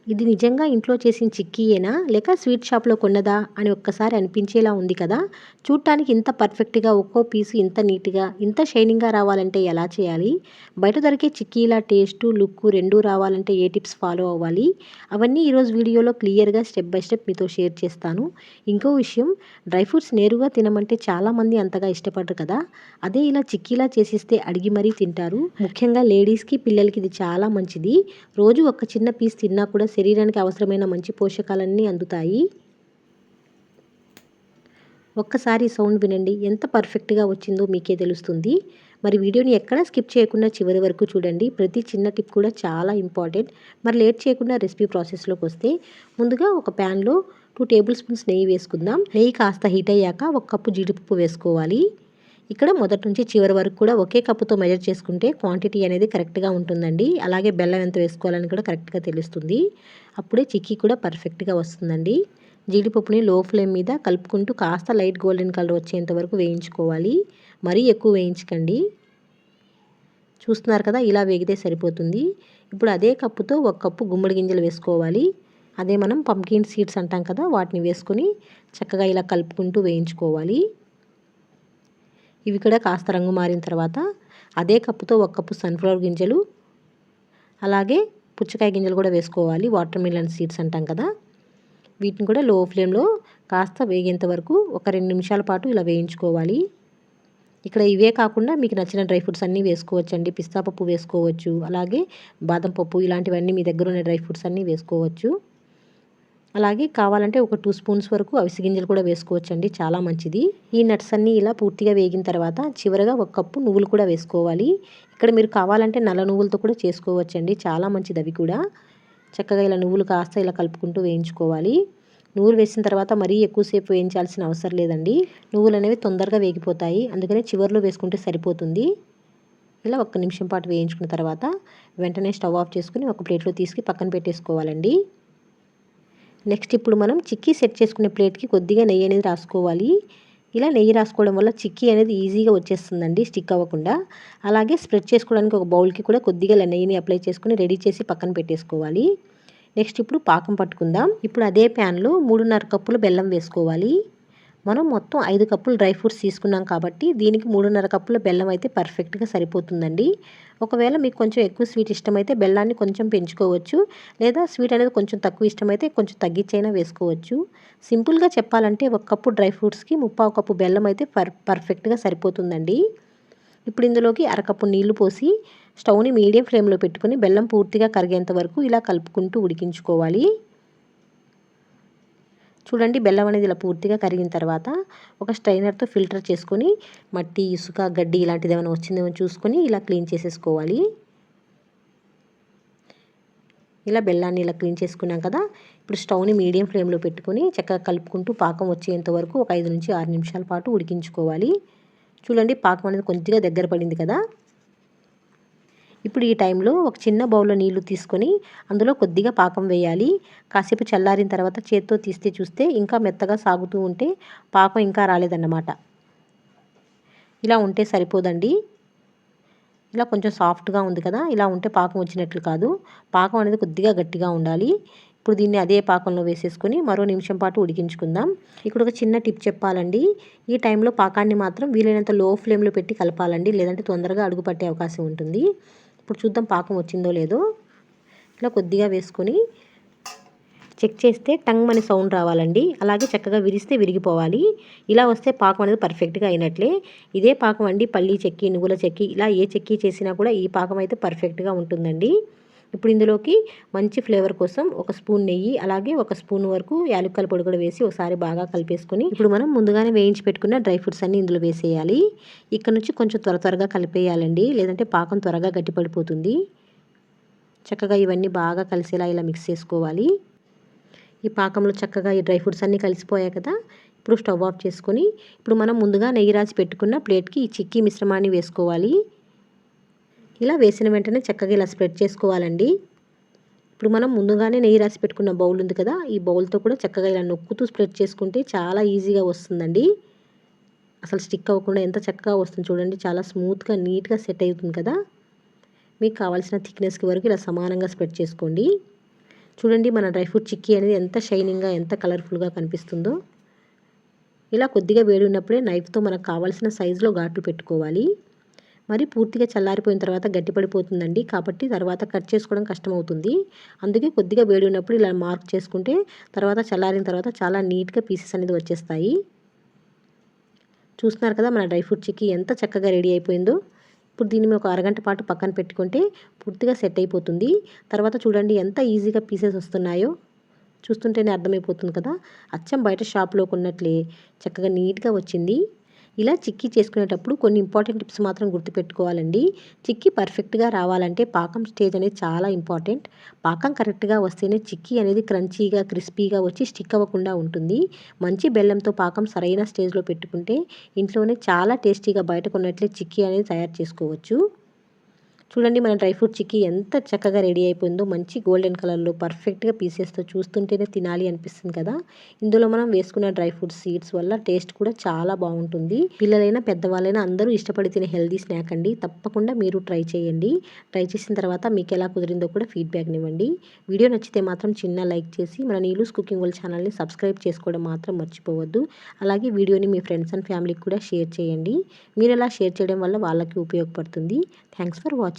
ఇది నిజంగా ఇంట్లో చేసిన చిక్కీయేనా లేక స్వీట్ షాప్‌లో కొన్నదా అని ఒక్కసారి అనిపించేలా ఉంది కదా! చూడటానికి ఇంత పర్ఫెక్ట్‌గా ఒక్కో పీసు ఇంత నీట్‌గా, ఇంత షైనింగ్‌గా రావాలంటే ఎలా చేయాలి? బయట దొరికే చిక్కీల టేస్టు, లుక్కు రెండూ రావాలంటే ఏ టిప్స్ ఫాలో అవ్వాలి? అవన్నీ ఈరోజు వీడియోలో క్లియర్‌గా స్టెప్ బై స్టెప్ మీతో షేర్ చేస్తాను. ఇంకో విషయం, డ్రై ఫ్రూట్స్ నేరుగా తినమంటే చాలామంది అంతగా ఇష్టపడరు కదా! అదే ఇలా చిక్కీలా చేసిస్తే అడిగి మరీ తింటారు. ముఖ్యంగా లేడీస్‌కి, పిల్లలకి ఇది చాలా మంచిది. రోజు ఒక చిన్న పీస్ తిన్నా కూడా శరీరానికి అవసరమైన మంచి పోషకాలన్నీ అందుతాయి. ఒక్కసారి సౌండ్ వినండి, ఎంత పర్ఫెక్ట్‌గా వచ్చిందో మీకే తెలుస్తుంది. మరి వీడియోని ఎక్కడా స్కిప్ చేయకుండా చివరి వరకు చూడండి. ప్రతి చిన్న టిప్ కూడా చాలా ఇంపార్టెంట్. మరి లేట్ చేయకుండా రెసిపీ ప్రాసెస్‌లోకి వస్తే, ముందుగా ఒక ప్యాన్‌లో 2 టేబుల్ స్పూన్స్ నెయ్యి వేసుకుందాం. నెయ్యి కాస్త హీట్ అయ్యాక 1 కప్పు జీడిపప్పు వేసుకోవాలి. ఇక్కడ మొదటి నుంచి చివరి వరకు కూడా ఒకే కప్పుతో మెజర్ చేసుకుంటే క్వాంటిటీ అనేది కరెక్ట్‌గా ఉంటుందండి. అలాగే బెల్లం ఎంత వేసుకోవాలని కూడా కరెక్ట్‌గా తెలుస్తుంది. అప్పుడే చిక్కీ కూడా పర్ఫెక్ట్‌గా వస్తుందండి. జీడిపప్పుని లో ఫ్లేమ్ మీద కలుపుకుంటూ కాస్త లైట్ గోల్డెన్ కలర్ వచ్చేంత వరకు వేయించుకోవాలి. మరీ ఎక్కువ వేయించకండి. చూస్తున్నారు కదా, ఇలా వేగితే సరిపోతుంది. ఇప్పుడు అదే కప్పుతో 1 కప్పు గుమ్మడి గింజలు వేసుకోవాలి. అదే మనం పంప్కిన్ సీడ్స్ అంటాం కదా, వాటిని వేసుకొని చక్కగా ఇలా కలుపుకుంటూ వేయించుకోవాలి. ఇవి కూడా కాస్త రంగు మారిన తర్వాత అదే కప్పుతో 1 కప్పు సన్‌ఫ్లవర్ గింజలు, అలాగే పుచ్చకాయ గింజలు కూడా వేసుకోవాలి. వాటర్ మిలన్ సీడ్స్ అంటాం కదా, వీటిని కూడా లో ఫ్లేమ్‌లో కాస్త వేగేంత వరకు ఒక 2 నిమిషాల పాటు ఇలా వేయించుకోవాలి. ఇక్కడ ఇవే కాకుండా మీకు నచ్చిన డ్రై ఫ్రూట్స్ అన్నీ వేసుకోవచ్చండి. పిస్తా పప్పు వేసుకోవచ్చు, అలాగే బాదం పప్పు, ఇలాంటివన్నీ మీ దగ్గర ఉన్న డ్రై ఫ్రూట్స్ అన్నీ వేసుకోవచ్చు. అలాగే కావాలంటే ఒక 2 స్పూన్స్ వరకు అవిసె గింజలు కూడా వేసుకోవచ్చండి, చాలా మంచిది. ఈ నట్స్ అన్నీ ఇలా పూర్తిగా వేగిన తర్వాత చివరగా 1 కప్పు నువ్వులు కూడా వేసుకోవాలి. ఇక్కడ మీరు కావాలంటే నల్ల నువ్వులతో కూడా చేసుకోవచ్చండి, చాలా మంచిది అవి కూడా. చక్కగా ఇలా నువ్వులు కాస్త ఇలా కలుపుకుంటూ వేయించుకోవాలి. నువ్వులు వేసిన తర్వాత మరీ ఎక్కువసేపు వేయించాల్సిన అవసరం లేదండి. నువ్వులు అనేవి తొందరగా వేగిపోతాయి, అందుకని చివరిలో వేసుకుంటే సరిపోతుంది. ఇలా 1 నిమిషం పాటు వేయించుకున్న తర్వాత వెంటనే స్టవ్ ఆఫ్ చేసుకుని ఒక ప్లేట్లో తీసుకు పక్కన పెట్టేసుకోవాలండి. నెక్స్ట్ ఇప్పుడు మనం చిక్కీ సెట్ చేసుకునే ప్లేట్‌కి కొద్దిగా నెయ్యి అనేది రాసుకోవాలి. ఇలా నెయ్యి రాసుకోవడం వల్ల చిక్కీ అనేది ఈజీగా వచ్చేస్తుందండి, స్టిక్ అవ్వకుండా. అలాగే స్ప్రెడ్ చేసుకోవడానికి ఒక బౌల్‌కి కూడా కొద్దిగా నెయ్యిని అప్లై చేసుకొని రెడీ చేసి పక్కన పెట్టేసుకోవాలి. నెక్స్ట్ ఇప్పుడు పాకం పట్టుకుందాం. ఇప్పుడు అదే ప్యాన్‌లో 3:30 కప్పులు బెల్లం వేసుకోవాలి. మనం మొత్తం 5 కప్పులు డ్రై ఫ్రూట్స్ తీసుకున్నాం కాబట్టి దీనికి 3:30 కప్పుల బెల్లం అయితే పర్ఫెక్ట్‌గా సరిపోతుందండి. ఒకవేళ మీకు కొంచెం ఎక్కువ స్వీట్ ఇష్టమైతే బెల్లాన్ని కొంచెం పెంచుకోవచ్చు, లేదా స్వీట్ అనేది కొంచెం తక్కువ ఇష్టమైతే కొంచెం తగ్గించైనా వేసుకోవచ్చు. సింపుల్‌గా చెప్పాలంటే 1 కప్పు డ్రై ఫ్రూట్స్‌కి 3/4 కప్పు బెల్లం అయితే పర్ఫెక్ట్‌గా సరిపోతుందండి. ఇప్పుడు ఇందులోకి అరకప్పు నీళ్లు పోసి స్టవ్‌ని మీడియం ఫ్లేమ్‌లో పెట్టుకొని బెల్లం పూర్తిగా కరిగేంత వరకు ఇలా కలుపుకుంటూ ఉడికించుకోవాలి. చూడండి, బెల్లం అనేది ఇలా పూర్తిగా కరిగిన తర్వాత ఒక స్ట్రైనర్తో ఫిల్టర్ చేసుకొని మట్టి, ఇసుక, గడ్డి ఇలాంటిది ఏమైనా వచ్చిందేమో చూసుకొని ఇలా క్లీన్ చేసేసుకోవాలి. ఇలా బెల్లాన్ని ఇలా క్లీన్ చేసుకున్నాం కదా, ఇప్పుడు స్టవ్ని మీడియం ఫ్లేమ్లో పెట్టుకొని చక్కగా కలుపుకుంటూ పాకం వచ్చేంత వరకు ఒక 5 నుంచి 6 నిమిషాల పాటు ఉడికించుకోవాలి. చూడండి, పాకం అనేది కొద్దిగా దగ్గర పడింది కదా. ఇప్పుడు ఈ టైంలో ఒక చిన్న బౌల్లో నీళ్లు తీసుకొని అందులో కొద్దిగా పాకం వేయాలి. కాసేపు చల్లారిన తర్వాత చేత్తో తీస్తే చూస్తే ఇంకా మెత్తగా సాగుతూ ఉంటే పాకం ఇంకా రాలేదన్నమాట. ఇలా ఉంటే సరిపోదండి. ఇలా కొంచెం సాఫ్ట్గా ఉంది కదా, ఇలా ఉంటే పాకం వచ్చినట్లు కాదు. పాకం అనేది కొద్దిగా గట్టిగా ఉండాలి. ఇప్పుడు దీన్ని అదే పాకంలో వేసేసుకొని మరో నిమిషం పాటు ఉడికించుకుందాం. ఇక్కడ ఒక చిన్న టిప్ చెప్పాలండి. ఈ టైంలో పాకాన్ని మాత్రం వీలైనంత లో ఫ్లేమ్లో పెట్టి కలపాలండి, లేదంటే తొందరగా అడుగు పట్టే అవకాశం ఉంటుంది. ఇప్పుడు చూద్దాం పాకం వచ్చిందో లేదో. ఇలా కొద్దిగా వేసుకొని చెక్ చేస్తే టంగ్ అనే సౌండ్ రావాలండి. అలాగే చక్కగా విరిస్తే విరిగిపోవాలి. ఇలా వస్తే పాకం అనేది పర్ఫెక్ట్గా అయినట్లే. ఇదే పాకం అండి పల్లి చెక్కి, నువ్వుల చెక్కి, ఇలా ఏ చెక్కి చేసినా కూడా ఈ పాకం అయితే పర్ఫెక్ట్గా ఉంటుందండి. ఇప్పుడు ఇందులోకి మంచి ఫ్లేవర్ కోసం ఒక స్పూన్ నెయ్యి, అలాగే ఒక స్పూన్ వరకు యాలకుల పొడి కూడా వేసి ఒకసారి బాగా కలిపేసుకొని ఇప్పుడు మనం ముందుగానే వేయించి పెట్టుకున్న డ్రై ఫ్రూట్స్ అన్ని ఇందులో వేసేయాలి. ఇక్కడ నుంచి కొంచెం త్వరగా కలిపేయాలండి, లేదంటే పాకం త్వరగా గట్టిపడిపోతుంది. చక్కగా ఇవన్నీ బాగా కలిసేలా ఇలా మిక్స్ చేసుకోవాలి. ఈ పాకంలో చక్కగా ఈ డ్రై ఫ్రూట్స్ అన్నీ కలిసిపోయాయి కదా. ఇప్పుడు స్టవ్ ఆఫ్ చేసుకొని ఇప్పుడు మనం ముందుగా నెయ్యి రాసి పెట్టుకున్న ప్లేట్కి ఈ చిక్కీ మిశ్రమాన్ని వేసుకోవాలి. ఇలా వేసిన వెంటనే చక్కగా ఇలా స్ప్రెడ్ చేసుకోవాలండి. ఇప్పుడు మనం ముందుగానే నెయ్యి రాసి పెట్టుకున్న బౌల్ ఉంది కదా, ఈ బౌల్తో కూడా చక్కగా ఇలా నొక్కుతూ స్ప్రెడ్ చేసుకుంటే చాలా ఈజీగా వస్తుందండి. అసలు స్టిక్ అవ్వకుండా ఎంత చక్కగా వస్తుంది చూడండి, చాలా స్మూత్గా నీట్గా సెట్ అవుతుంది కదా. మీకు కావాల్సిన థిక్నెస్కి వరకు ఇలా సమానంగా స్ప్రెడ్ చేసుకోండి. చూడండి మన డ్రై ఫ్రూట్ చిక్కీ అనేది ఎంత షైనింగ్గా ఎంత కలర్ఫుల్గా కనిపిస్తుందో. ఇలా కొద్దిగా వేడి ఉన్నప్పుడే నైఫ్తో మనకు కావాల్సిన సైజులో ఘాట్లు పెట్టుకోవాలి. మరి పూర్తిగా చల్లారిపోయిన తర్వాత గట్టిపడిపోతుందండి, కాబట్టి తర్వాత కట్ చేసుకోవడం కష్టమవుతుంది. అందుకే కొద్దిగా వేడి ఉన్నప్పుడు ఇలా మార్క్ చేసుకుంటే తర్వాత చల్లారిన తర్వాత చాలా నీట్గా పీసెస్ అనేది వచ్చేస్తాయి. చూస్తున్నారు కదా మన డ్రై ఫ్రూట్ చిక్కీ ఎంత చక్కగా రెడీ అయిపోయిందో. ఇప్పుడు దీన్ని ఒక అరగంట పాటు పక్కన పెట్టుకుంటే పూర్తిగా సెట్ అయిపోతుంది. తర్వాత చూడండి ఎంత ఈజీగా పీసెస్ వస్తున్నాయో. చూస్తుంటేనే అర్థమైపోతుంది కదా, అచ్చం బయట షాప్లో కొన్నట్లే చక్కగా నీట్గా వచ్చింది. ఇలా చిక్కీ చేసుకునేటప్పుడు కొన్ని ఇంపార్టెంట్ టిప్స్ మాత్రం గుర్తుపెట్టుకోవాలండి. చిక్కీ పర్ఫెక్ట్గా రావాలంటే పాకం స్టేజ్ అనేది చాలా ఇంపార్టెంట్. పాకం కరెక్ట్గా వస్తేనే చిక్కీ అనేది క్రంచీగా క్రిస్పీగా వచ్చి స్టిక్ అవ్వకుండా ఉంటుంది. మంచి బెల్లంతో పాకం సరైన స్టేజ్లో పెట్టుకుంటే ఇంట్లోనే చాలా టేస్టీగా బయట కొన్నట్లే చిక్కీ అనేది తయారు చేసుకోవచ్చు. చూడండి మన డ్రై ఫ్రూట్ చిక్కీ ఎంత చక్కగా రెడీ అయిపోయిందో. మంచి గోల్డెన్ కలర్లో పర్ఫెక్ట్గా పీసెస్తో చూస్తుంటేనే తినాలి అనిపిస్తుంది కదా. ఇందులో మనం వేసుకున్న డ్రై ఫ్రూట్ సీడ్స్ వల్ల టేస్ట్ కూడా చాలా బాగుంటుంది. పిల్లలైనా పెద్దవాళ్ళైనా అందరూ ఇష్టపడి తినే హెల్దీ స్నాక్ అండి. తప్పకుండా మీరు ట్రై చేయండి. ట్రై చేసిన తర్వాత మీకు ఎలా కుదిరిందో కూడా ఫీడ్బ్యాక్నివ్వండి. వీడియో నచ్చితే మాత్రం చిన్న లైక్ చేసి మన నీలూస్ కుకింగ్ వరల్డ్ ఛానల్ని సబ్స్క్రైబ్ చేసుకోవడం మాత్రం మర్చిపోవద్దు. అలాగే వీడియోని మీ ఫ్రెండ్స్ అండ్ ఫ్యామిలీకి కూడా షేర్ చేయండి. మీరు ఎలా షేర్ చేయడం వల్ల వాళ్ళకి ఉపయోగపడుతుంది. Thanks for watching.